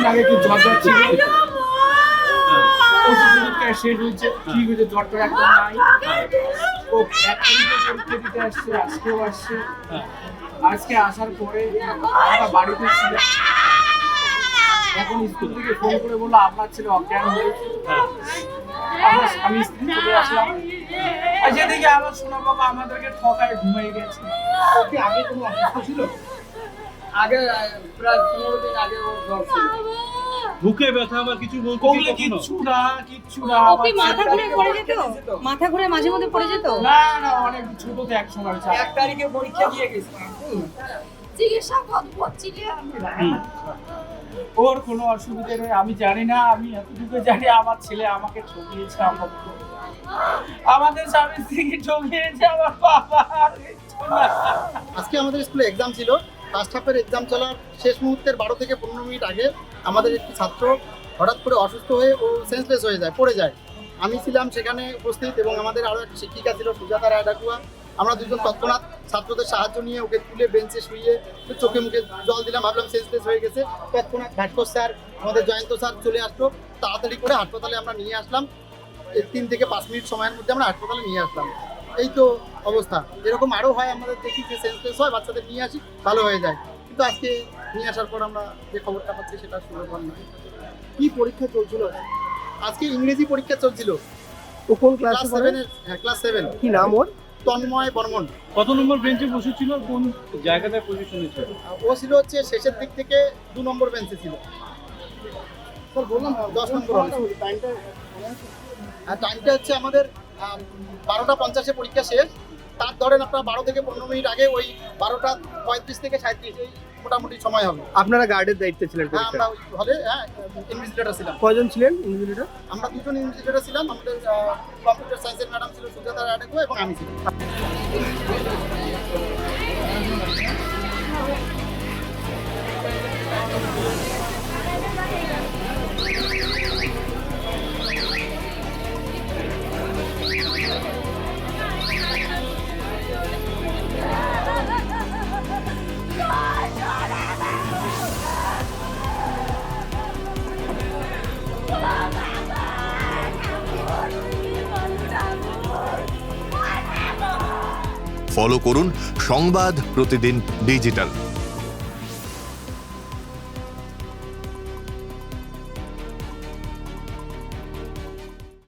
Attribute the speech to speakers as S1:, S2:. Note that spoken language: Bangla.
S1: আগে কি জ্বর ছিল ওষুধ শেষ হয়েছে, ঠিক হয়েছে, জ্বরটা একদম নাই। ও 1 তারিখে পরীক্ষা দিতে আসছে, আজকেও আসছে। আজকে আসার পরে আমরা বাড়িতে ছিলাম, এখন স্কুল থেকে ফোন করে বললো আপনার ছেলে অজ্ঞান হয়েছে। আমরা স্বামী স্ত্রী চলে আসলাম, আর যেদিকে আমার সোনা বাবা আমাদেরকে ঠকায় ঘুমিয়ে গেছে।
S2: কি আগে কোনো অসুস্থ ছিল?
S1: আগে প্রায় 15 দিন আগে ওর জ্বর ছিল।
S3: বুকে ব্যথা বা কিছু বলতে কি
S1: ওগুলো
S3: কখনো?
S1: কিচ্ছু না।
S4: ও কি মাথা ঘুরে পড়ে যেত? মাথা ঘুরে মাঝে মধ্যে পড়ে যেত?
S1: না না, অনেক ছোট তো এক সময় 1 তারিখে পরীক্ষা দিয়ে গেছে।
S4: চিকিৎসা করছিলেন।
S1: ওর কোনো অসুবিধা নেই, আমি জানি না। আমি এতটুকু জানি আমার ছেলে আমাকে ঠকিয়েছে, আমাদের স্বামী স্ত্রীকে ঠকিয়েছে আমার বাবা।
S2: আজকে আমাদের স্কুলে এক্সাম ছিল। ফার্স্ট হাফের এক্সাম চলার শেষ মুহূর্তের 12 থেকে 15 মিনিট আগে আমাদের একটি ছাত্র হঠাৎ করে অসুস্থ হয়ে ও সেন্সলেস হয়ে যায়, পড়ে যায়। আমি ছিলাম সেখানে উপস্থিত এবং আমাদের আরও একটা শিক্ষিকা ছিল সুজাতা রায় ডাকুয়া। আমরা দুজন তৎক্ষণাৎ ছাত্রদের সাহায্য নিয়ে ওকে তুলে বেঞ্চে শুইয়ে চোখে মুখে জল দিলাম, ভাবলাম সেন্সলেস হয়ে গেছে। তৎক্ষণাৎ ভাস্কর স্যার, আমাদের জয়ন্ত স্যার চলে আসলো, তাড়াতাড়ি করে হাসপাতালে আমরা নিয়ে আসলাম। 3 থেকে 5 মিনিট সময়ের মধ্যে আমরা হাসপাতালে নিয়ে আসলাম। এই তো অবস্থা। এরকম আরও হয়, আমাদের দেখি যে সেন্সলেস হয়, বাচ্চাদের নিয়ে আসি, ভালো হয়ে যায়। কিন্তু আজকে নিয়ে আসার পর আমরা যে খবরটা পাচ্ছি সেটা সুন্দরবন নয়।
S5: কি পরীক্ষা চলছিল?
S2: আজকে ইংরেজি পরীক্ষা চলছিল।
S5: ও কোন
S2: ক্লাস
S5: ক্লাসে পড়ে?
S2: 7 হ্যাঁ, ক্লাস 7।
S5: কি নাম ওর?
S2: তন্ময় বর্মন।
S3: কত নম্বর বেঞ্চে বসেছিল, কোন জায়গাটায় পজিশনে ছিল?
S2: ও ছিল হচ্ছে শেষের দিক থেকে 2 নম্বর বেঞ্চে ছিল।
S5: স্যার বললাম
S2: 10 নম্বর হল।
S5: টাইমটা
S2: আর টাইমটা হচ্ছে আমাদের 12টা 50-এ পরীক্ষা শেষ। তার ধরেন আপনার 12 থেকে 15 মিনিট আগে ওই 12টা 35 থেকে 37 এই মোটামুটি সময় হবে।
S5: আপনারা গার্ডের দায়িত্বে ছিলেন
S2: হ্যাঁ,
S5: পরীক্ষা?
S2: আমরা ওই হলে ইনভিজিলেটর ছিলাম।
S5: কয়জন ছিলেন ইনভিজিলেটর?
S2: আমরা 2জন ইনভিজিলেটর ছিলাম। আমাদের কম্পিউটার সায়েন্সের ম্যাডাম ছিল সুজাতা রায়ডাকু এবং আমি ছিলাম।
S6: ফলো করুন সংবাদ প্রতিদিন ডিজিটাল।